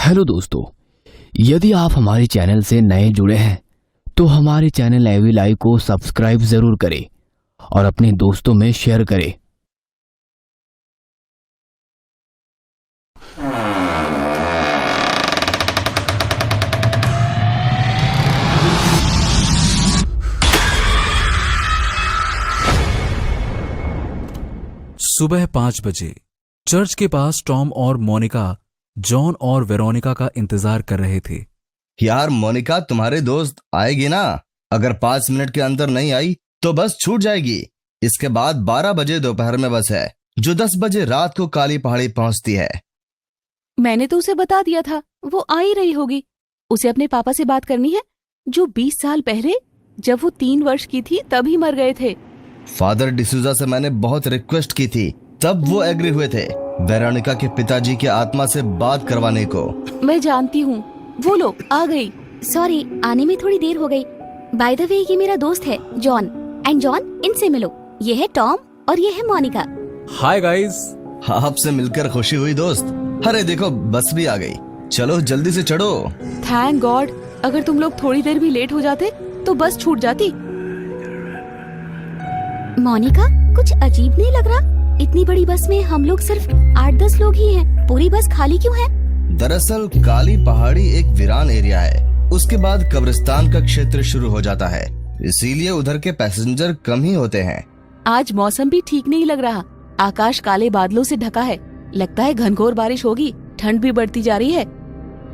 Hello दोस्तों, यदि आप हमारे चैनल से नए जुड़े हैं तो हमारे चैनल एवी लाइव को सब्सक्राइब जरूर करें और अपने दोस्तों में शेयर करें। सुबह 5 बजे चर्च के पास टॉम और मोनिका जॉन और वेरोनिका का इंतजार कर रहे थे। यार मोनिका, तुम्हारे दोस्त आएगी ना? अगर 5 मिनट के अंदर नहीं आई तो बस छूट जाएगी। इसके बाद 12 बजे दोपहर में बस है जो 10 बजे रात को काली पहाड़ी पहुंचती है। मैंने तो उसे बता दिया था, वो आ ही रही होगी। उसे अपने पापा से बात करनी है जो 20 साल पहले जब वो 3 वर्ष की थी तभी मर गए थे। फादर डिसूजा से मैंने बहुत रिक्वेस्ट की थी, तब वो एग्री हुए थे वेरोनिका के पिताजी की आत्मा से बात करवाने को। मैं जानती हूँ, वो लो आ गई। सॉरी, आने में थोड़ी देर हो गई। बाय द वे, ये मेरा दोस्त है जॉन। एंड जॉन, इनसे मिलो, ये है टॉम और ये है मोनिका। Hi guys. आपसे मिलकर खुशी हुई दोस्त। अरे देखो, बस भी आ गई। चलो जल्दी से चढ़ो। थैंक गॉड, अगर तुम लोग थोड़ी देर भी लेट हो जाते तो बस छूट जाती। मोनिका, कुछ अजीब नहीं लग रहा? इतनी बड़ी बस में हम लोग सिर्फ 8-10 लोग ही हैं। पूरी बस खाली क्यों है? दरअसल काली पहाड़ी एक वीरान एरिया है। उसके बाद कब्रिस्तान का क्षेत्र शुरू हो जाता है, इसीलिए उधर के पैसेंजर कम ही होते हैं। आज मौसम भी ठीक नहीं लग रहा। आकाश काले बादलों से ढका है। लगता है घनघोर बारिश होगी। ठंड भी बढ़ती जा रही है।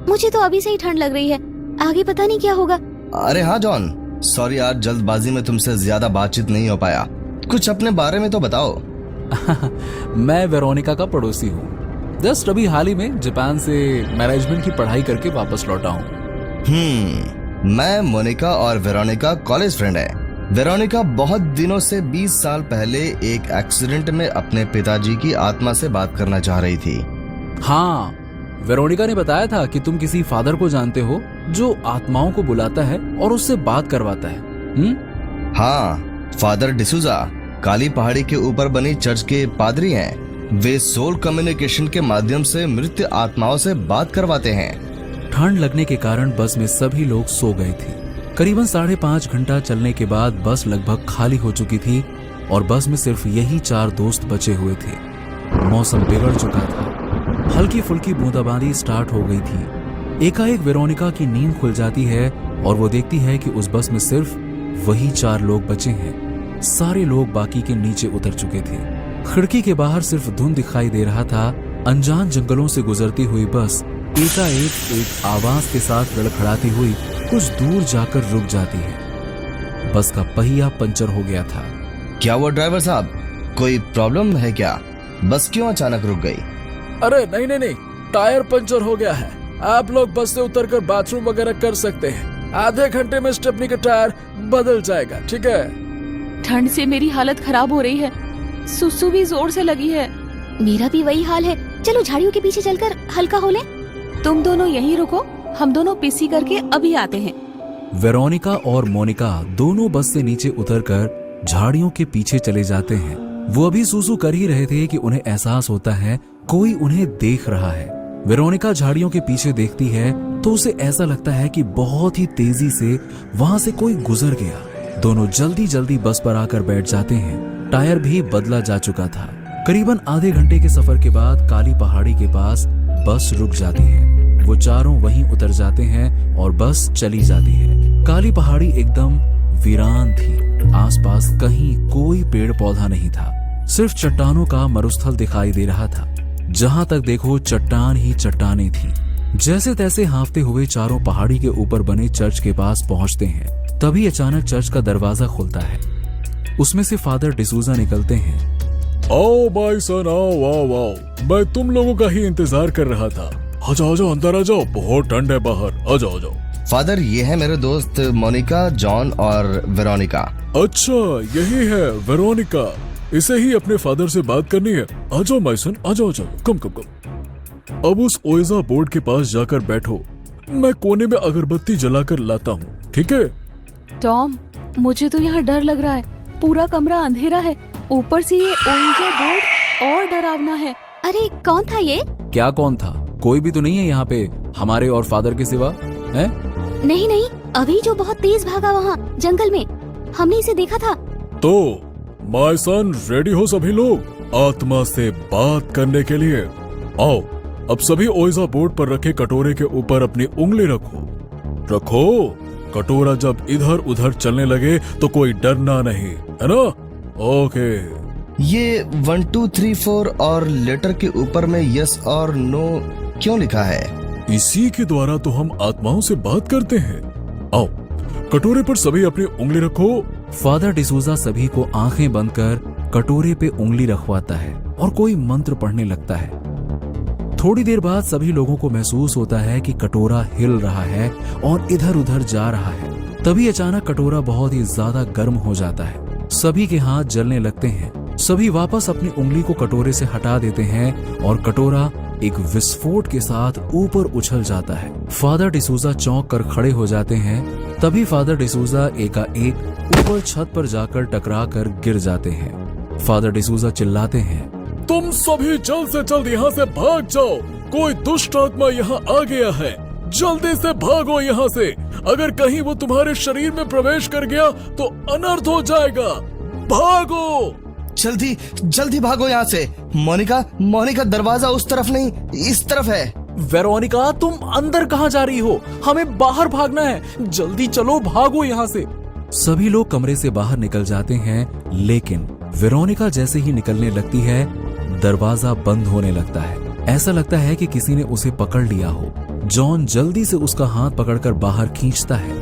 मुझे तो अभी से ही ठंड लग रही है। आगे पता नहीं क्या होगा। अरे हाँ जॉन, सॉरी यार, जल्दबाजी में तुमसे ज्यादा बातचीत नहीं हो पाया। कुछ अपने बारे में तो बताओ। मैं वेरोनिका का पड़ोसी हूँ। जस्ट अभी हाल ही में जापान से मैनेजमेंट की पढ़ाई करके वापस लौटा हूँ। मैं मोनिका और वेरोनिका कॉलेज फ्रेंड है। वेरोनिका बहुत दिनों से 20 साल पहले एक एक्सीडेंट में अपने पिताजी की आत्मा से बात करना चाह रही थी। हाँ, वेरोनिका ने बताया था कि तुम किसी फादर को जानते हो जो आत्माओं को बुलाता है और उससे बात करवाता है। हाँ, फादर डिसूजा काली पहाड़ी के ऊपर बनी चर्च के पादरी हैं। वे सोल कम्युनिकेशन के माध्यम से मृत आत्माओं से बात करवाते हैं। ठंड लगने के कारण बस में सभी लोग सो गए थे। करीबन 5.5 घंटा चलने के बाद बस लगभग खाली हो चुकी थी और बस में सिर्फ यही 4 दोस्त बचे हुए थे। मौसम बिगड़ चुका था। हल्की फुल्की बूंदाबांदी स्टार्ट हो गई थी। एकाएक वेरोनिका की नींद खुल जाती है और वो देखती है कि उस बस में सिर्फ वही 4 लोग बचे हैं। सारे लोग बाकी के नीचे उतर चुके थे। खिड़की के बाहर सिर्फ धुंध दिखाई दे रहा था। अनजान जंगलों से गुजरती हुई बस एकाएक एक आवाज के साथ लड़खड़ाती हुई कुछ दूर जाकर रुक जाती है। बस का पहिया पंचर हो गया था। क्या वो ड्राइवर साहब, कोई प्रॉब्लम है क्या? बस क्यों अचानक रुक गई? अरे नहीं, टायर पंचर हो गया है। आप लोग बस से उतरकर बाथरूम वगैरह कर सकते हैं। आधे घंटे में स्टेपनी का टायर बदल जाएगा, ठीक है? ठंड से मेरी हालत खराब हो रही है। सुसु भी जोर से लगी है। मेरा भी वही हाल है। चलो झाड़ियों के पीछे चलकर हल्का हो लें। तुम दोनों यहीं रुको, हम दोनों पीसी करके अभी आते हैं। वेरोनिका और मोनिका दोनों बस से नीचे उतरकर झाड़ियों के पीछे चले जाते हैं। वो अभी सूसू कर ही रहे थे कि उन्हें एहसास होता है कोई उन्हें देख रहा है। वेरोनिका झाड़ियों के पीछे देखती है तो उसे ऐसा लगता है कि बहुत ही तेजी से वहां से कोई गुजर गया। दोनों जल्दी जल्दी बस पर आकर बैठ जाते हैं। टायर भी बदला जा चुका था। करीबन आधे घंटे के सफर के बाद काली पहाड़ी के पास बस रुक जाती है। वो चारों वहीं उतर जाते हैं और बस चली जाती है। काली पहाड़ी एकदम वीरान थी। आसपास कहीं कोई पेड़ पौधा नहीं था। सिर्फ चट्टानों का मरुस्थल दिखाई दे रहा था। जहां तक देखो चट्टान ही चट्टानें थी। जैसे तैसे हाँफते हुए चारों पहाड़ी के ऊपर बने चर्च के पास पहुंचते हैं। तभी अचानक चर्च का दरवाजा खुलता है। उसमें से फादर डिसूजा निकलते हैं। आओ भाई सन, आओ। मैं तुम लोगों का ही इंतजार कर रहा था। आ जाओ, अंदर आ जाओ, बहुत ठंड है बाहर। आ जाओ। फादर, ये है मेरे दोस्त मोनिका, जॉन और वेरोनिका। अच्छा, यही है वेरोनिका। इसे ही अपने फादर से बात करनी है। आ जाओ माय सन, आ जाओ। कम। अब उस ओएजा बोर्ड के पास जाकर बैठो। मैं कोने में अगरबत्ती जलाकर लाता हूँ, ठीक है? टॉम, मुझे तो यहाँ डर लग रहा है। पूरा कमरा अंधेरा है, ऊपर से ये ओएजा बोर्ड और डरावना है। अरे कौन था ये? क्या कौन था? कोई भी तो नहीं है यहाँ पे। हमारे और फादर के सिवा? हैं? नहीं नहीं, अभी जो बहुत तेज भागा वहाँ जंगल में, हमने इसे देखा था। तो माय सन, रेडी हो सभी लोग आत्मा से बात करने के लिए? आओ, अब सभी ओइजा बोर्ड पर रखे कटोरे के ऊपर अपनी उंगली रखो। रखो। कटोरा जब इधर उधर चलने लगे तो कोई डरना नहीं, है ना? ओके। ये 1 2 3 4 और लेटर के ऊपर में यस और नो क्यों लिखा है? इसी के द्वारा तो हम आत्माओं से बात करते हैं। आओ, कटोरे पर सभी अपनी उंगली रखो। फादर डिसूजा सभी को आंखें बंद कर कटोरे पे उंगली रखवाता है और कोई मंत्र पढ़ने लगता है। थोड़ी देर बाद सभी लोगों को महसूस होता है कि कटोरा हिल रहा है और इधर उधर जा रहा है। तभी अचानक कटोरा बहुत ही ज्यादा गर्म हो जाता है। सभी के हाथ जलने लगते हैं। सभी वापस अपनी उंगली को कटोरे से हटा देते हैं और कटोरा एक विस्फोट के साथ ऊपर उछल जाता है। फादर डिसूजा चौंक कर खड़े हो जाते हैं। तभी फादर डिसूजा एकाएक ऊपर छत पर जाकर टकरा कर गिर जाते हैं। फादर डिसूजा चिल्लाते हैं, तुम सभी जल्द से जल्द यहाँ से भाग जाओ, कोई दुष्ट आत्मा यहाँ आ गया है। जल्दी से भागो यहाँ से, अगर कहीं वो तुम्हारे शरीर में प्रवेश कर गया तो अनर्थ हो जाएगा। भागो, जल्दी जल्दी भागो यहाँ से। मोनिका, दरवाजा उस तरफ नहीं, इस तरफ है। वेरोनिका, तुम अंदर कहाँ जा रही हो? हमें बाहर भागना है, जल्दी चलो, भागो यहाँ से। सभी लोग कमरे से बाहर निकल जाते हैं, लेकिन वेरोनिका जैसे ही निकलने लगती है, दरवाजा बंद होने लगता है। ऐसा लगता है कि किसी ने उसे पकड़ लिया हो। जॉन जल्दी से उसका हाथ पकड़कर बाहर खींचता है।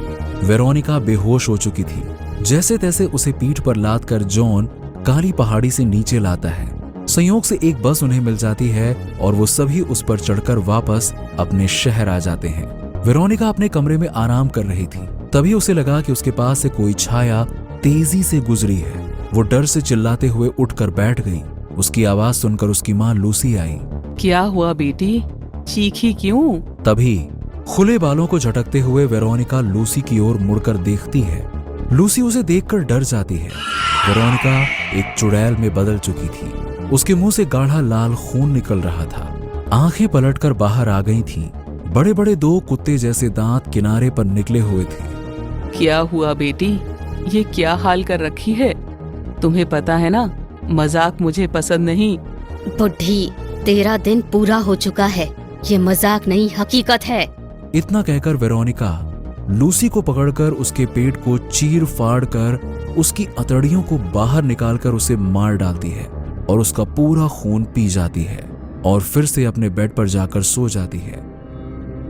वेरोनिका बेहोश हो चुकी थी। जैसे तैसे उसे पीठ पर लाद कर जॉन काली पहाड़ी से नीचे लाता है। संयोग से एक बस उन्हें मिल जाती है और वो सभी उस पर चढ़कर वापस अपने शहर आ जाते हैं। वेरोनिका अपने कमरे में आराम कर रही थी। तभी उसे लगा कि उसके पास से कोई छाया तेजी से गुजरी है। वो डर से चिल्लाते हुए उठकर बैठ गई। उसकी आवाज सुनकर उसकी माँ लूसी आई। क्या हुआ बेटी, चीखी क्यों? तभी खुले बालों को झटकते हुए वेरोनिका लूसी की ओर मुड़कर देखती है। लूसी उसे देखकर डर जाती है। वेरोनिका एक चुड़ैल में बदल चुकी थी। उसके मुंह से गाढ़ा लाल खून निकल रहा था। आंखें पलटकर बाहर आ गई थीं। बड़े बड़े 2 कुत्ते जैसे दांत किनारे पर निकले हुए थे। क्या हुआ बेटी, ये क्या हाल कर रखी है? तुम्हें पता है ना, मजाक मुझे पसंद नहीं। बुढ़ी, तेरा दिन पूरा हो चुका है, ये मजाक नहीं हकीकत है। इतना कहकर वेरोनिका लूसी को पकड़कर उसके पेट को चीर फाड़ कर उसकी अतड़ियों को बाहर निकालकर उसे मार डालती है और उसका पूरा खून पी जाती है और फिर से अपने बेड पर जाकर सो जाती है।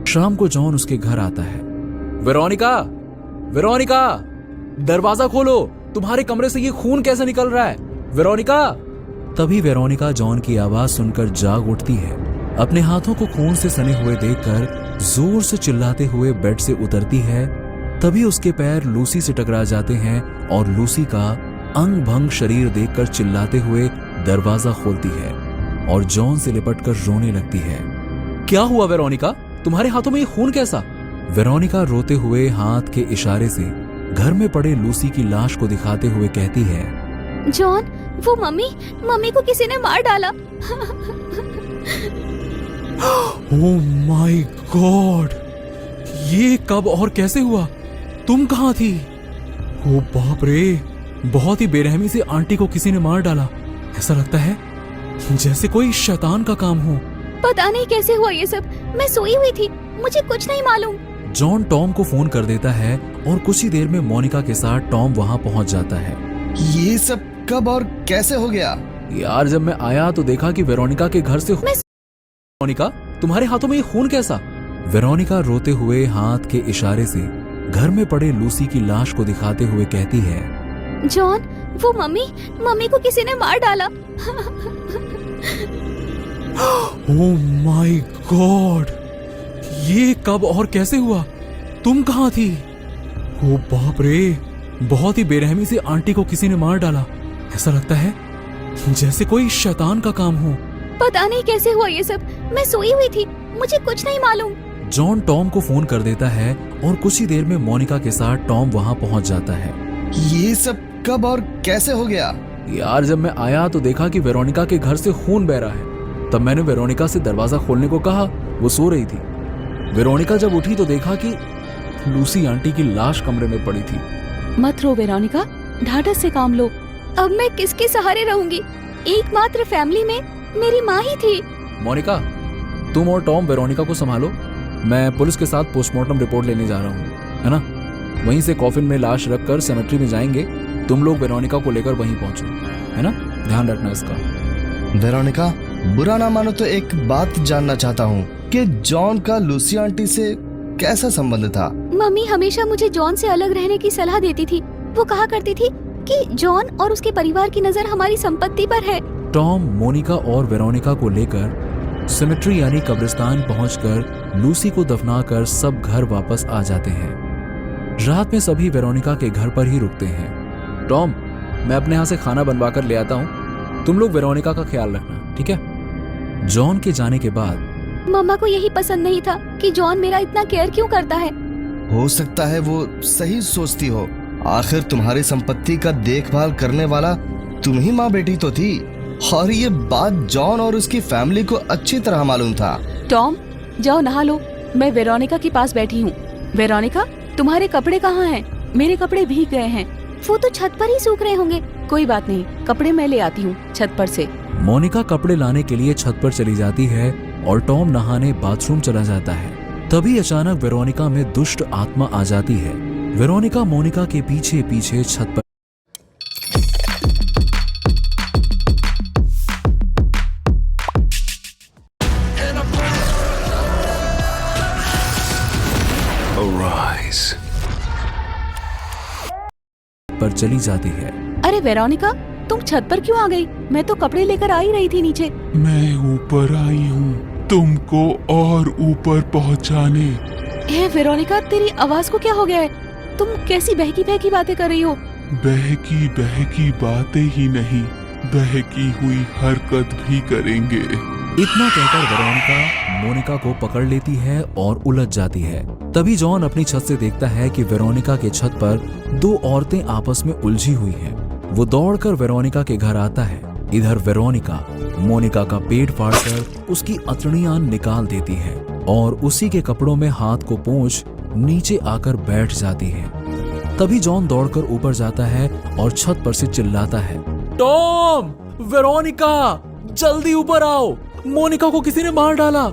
शाम को जॉन उसके घर आता है। वेरोनिका, वेरोनिका, दरवाजा खोलो, तुम्हारे कमरे से ये खून कैसे निकल रहा है? वेरोनिका। तभी वेरोनिका जॉन की आवाज सुनकर जाग उठती है। अपने हाथों को खून से सने हुए देखकर जोर से चिल्लाते हुए बेड से उतरती है। तभी उसके पैर लूसी से टकरा जाते हैं और लूसी का अंग भंग शरीर देखकर चिल्लाते हुए दरवाजा खोलती है और जॉन से लिपटकर रोने लगती है। क्या हुआ वेरोनिका, तुम्हारे हाथों में ये खून कैसा? वेरोनिका रोते हुए हाथ के इशारे से घर में पड़े लूसी की लाश को दिखाते हुए कहती है, जॉन, वो मम्मी को किसी ने मार डाला। ओह माय गॉड, ये कब और कैसे हुआ? तुम कहाँ थी? ओ बाप रे, बहुत ही बेरहमी से आंटी को किसी ने मार डाला। ऐसा लगता है जैसे कोई शैतान का काम हो। पता नहीं कैसे हुआ ये सब, मैं सोई हुई थी, मुझे कुछ नहीं मालूम। जॉन टॉम को फोन कर देता है और कुछ ही देर में मोनिका के साथ टॉम वहाँ पहुँच जाता है। ये सब कब और कैसे हो गया? यार, जब मैं आया तो देखा कि वेरोनिका के घर से वेरोनिका, तुम्हारे हाथों में ये खून कैसा? वेरोनिका रोते हुए हाथ के इशारे से घर में पड़े लूसी की लाश को दिखाते हुए कहती है, जॉन, वो मम्मी को किसी ने मार डाला। ओह माय गॉड, ये कब और कैसे हुआ? तुम कहाँ थी? ओ बाप रे, बहुत ही बेरहमी से आंटी को किसी ने मार डाला। ऐसा लगता है जैसे कोई शैतान का काम हो। पता नहीं कैसे हुआ ये सब, मैं सोई हुई थी, मुझे कुछ नहीं मालूम। जॉन टॉम को फोन कर देता है और कुछ ही देर में मोनिका के साथ टॉम वहाँ पहुँच जाता है। ये सब कब और कैसे हो गया? यार, जब मैं आया तो देखा कि वेरोनिका के घर से खून बह रहा है। तब मैंने वेरोनिका से दरवाजा खोलने को कहा, वो सो रही थी। वेरोनिका जब उठी तो देखा कि लूसी आंटी की लाश कमरे में पड़ी थी। मत रो वेरोनिका, ढाढ़स से काम लो। अब मैं किसके सहारे रहूंगी? एकमात्र फैमिली में मेरी माँ ही थी। मोनिका, तुम और टॉम वेरोनिका को संभालो, मैं पुलिस के साथ पोस्टमार्टम रिपोर्ट लेने जा रहा हूँ, है ना? वहीं से कॉफिन में लाश रखकर सेमेट्री में जाएंगे। तुम लोग वेरोनिका को लेकर वहीं पहुंचो, है ना? ध्यान रखना इसका। वेरोनिका, बुरा ना मानो तो एक बात जानना चाहता हूँ कि जॉन का लूसी आंटी से कैसा संबंध था? मम्मी हमेशा मुझे जॉन से अलग रहने की सलाह देती थी। वो कहा करती थी कि जॉन और उसके परिवार की नजर हमारी संपत्ति पर है। टॉम मोनिका और वेरोनिका को लेकर सिमेट्री यानी कब्रिस्तान पहुंचकर लूसी को दफनाकर सब घर वापस आ जाते हैं। रात में सभी वेरोनिका के घर पर ही रुकते हैं। टॉम, मैं अपने यहाँ से खाना बनवाकर ले आता हूँ, तुम लोग वेरोनिका का ख्याल रखना, ठीक है? जॉन के जाने के बाद मम्मा को यही पसंद नहीं था कि जॉन मेरा इतना केयर क्यों करता है। हो सकता है वो सही सोचती हो, आखिर तुम्हारी संपत्ति का देखभाल करने वाला तुम ही माँ बेटी तो थी, और ये बात जॉन और उसकी फैमिली को अच्छी तरह मालूम था। टॉम, जाओ नहा लो, मैं वेरोनिका के पास बैठी हूँ। वेरोनिका, तुम्हारे कपड़े कहाँ हैं? मेरे कपड़े भीग गए हैं। वो तो छत पर ही सूख रहे होंगे। कोई बात नहीं, कपड़े मैं ले आती हूँ छत पर से। मोनिका कपड़े लाने के लिए छत पर चली जाती है और टॉम नहाने बाथरूम चला जाता है। तभी अचानक वेरोनिका में दुष्ट आत्मा आ जाती है। वेरोनिका मोनिका के पीछे पीछे छत पर चली जाती है। अरे वेरोनिका, तुम छत पर क्यों आ गई? मैं तो कपड़े लेकर आ ही रही थी नीचे। मैं ऊपर आई हूँ तुमको और ऊपर पहुँचाने। हे वेरोनिका, तेरी आवाज को क्या हो गया है? तुम कैसी बहकी बहकी बातें कर रही हो? बहकी बहकी बातें ही नहीं, बहकी हुई हरकत भी करेंगे। इतना कहकर वेरोनिका मोनिका को पकड़ लेती है और उलझ जाती है। तभी जॉन अपनी छत से देखता है कि वेरोनिका के छत पर दो औरतें आपस में उलझी हुई हैं। वो दौड़कर वेरोनिका के घर आता है। इधर वेरोनिका मोनिका का पेट फाड़कर उसकी अतड़ियां निकाल देती है और उसी के कपड़ों में हाथ को पोंछ नीचे आकर बैठ जाती है। तभी जॉन दौड़कर ऊपर जाता है और छत पर से चिल्लाता है, टॉम, वेरोनिका, जल्दी ऊपर आओ, मोनिका को किसी ने मार डाला।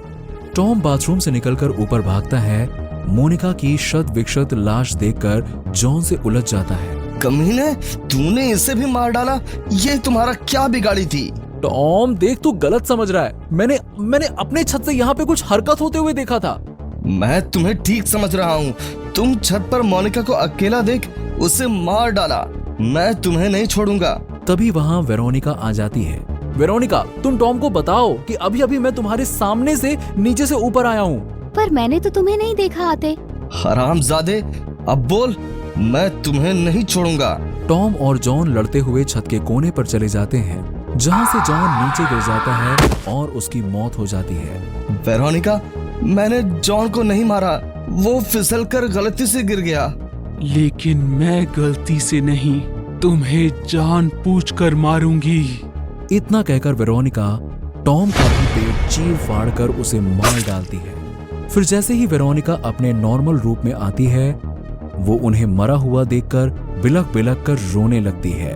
टॉम बाथरूम से निकलकर ऊपर भागता है। मोनिका की शत विक्षत लाश देखकर जॉन से उलझ जाता है। कमीने, तूने इसे भी मार डाला? ये तुम्हारा क्या बिगाड़ी थी? टॉम देख, तू गलत समझ रहा है। मैंने अपने छत से यहाँ पे कुछ हरकत होते हुए देखा था। मैं तुम्हें ठीक समझ रहा हूँ। तुम छत पर मोनिका को अकेला देख उसे मार डाला। मैं तुम्हें नहीं छोड़ूंगा। तभी वहाँ वेरोनिका आ जाती है। वेरोनिका, तुम टॉम को बताओ कि अभी अभी मैं तुम्हारे सामने से नीचे से ऊपर आया हूँ। पर मैंने तो तुम्हें नहीं देखा आते। हरामजादे, अब बोल, मैं तुम्हें नहीं छोड़ूंगा। टॉम और जॉन लड़ते हुए छत के कोने पर चले जाते हैं, जहाँ से जॉन नीचे गिर जाता है और उसकी मौत हो जाती है। वेरोनिका, मैंने जॉन को नहीं मारा, वो फिसलकर गलती से गिर गया। लेकिन मैं गलती से नहीं, तुम्हें जानबूझकर मारूंगी। इतना कहकर वेरोनिका टॉम का भी पेट चीर फाड़ कर उसे मार डालती है। फिर जैसे ही वेरोनिका अपने नॉर्मल रूप में आती है, वो उन्हें मरा हुआ देखकर बिलख बिलख कर रोने लगती है।